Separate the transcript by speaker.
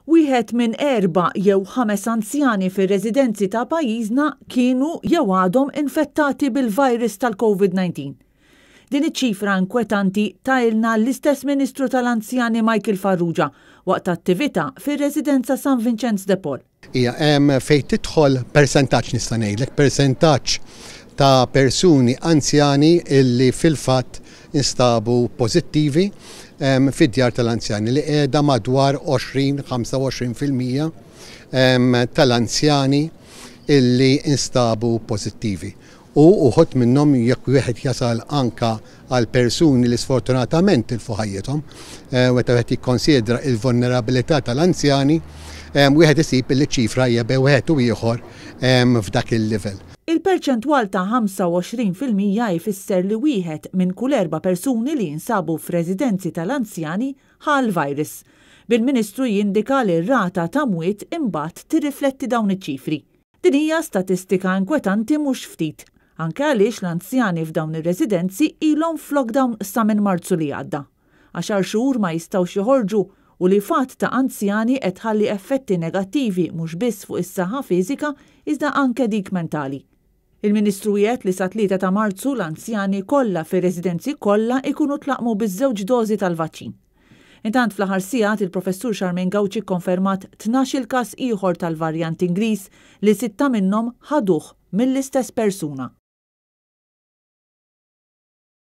Speaker 1: Wieħed minn 4 jew 5 anzjani fir-residenzi ta' pajjiżna kienu jew għadhom infettati bil-virus tal-COVID-19. Din iċ-ċifra inkwetanti tailna l-istess Ministru tal-Anzjani Michael Farrugia waqt attività fir-residenza San Vincenz de Paul.
Speaker 2: Fejn tidħol persentaġġ nista' ngħidlek, persentaġġ ta' persuni anzjani illi fil-fatt instabu pożittivi fid-djar tal-anzjani li qiegħda madwar 20-25% tal-anzjani illi instabu pożittivi. U uħod minnhom jekk wieħed jasal anka għal persuni li sfortunatament ilfu ħajjithom, meta wieħed jikkonsidra il-vulnerabilità tal-anzjani, wieħed isib li ċifra hija bejn wieħed u ieħor f'dak il-livell.
Speaker 1: Il-perċentwal ta' 25% jfisser li wieħed minn kull 4 persuni li jinsabu f'residenzi tal-anzjani ħal virus. Bil-Ministru jindika li r-rata ta' mwiet imbagħad tirrifletti dawn iċ-ċifri. Din hija statistika inkwetanti mhux ftit, anke għaliex l-anzjani f'dawn ir-residenzi ilhom f'lockdown sa minn Marzu li għadda. 10 xhur ma jistgħux joħorġu u li fatt ta' anzjani qed ħalli effetti negattivi mhux biss fuq is-saħħa fiżika iżda anke dik mentali. Il-Ministru jgħid li sa 3 ta' Marzu l-anzjani kollha fir-residenzi kollha ikunu tlaqmu biż-żewġ dożi tal-vaċċin. Intant fl-aħħar sigħat il-Professur Charmaine Gauci konfermat 12 każ ieħor tal-varjant Ingliż li 6 minnhom ħaduh mill-istess persuna.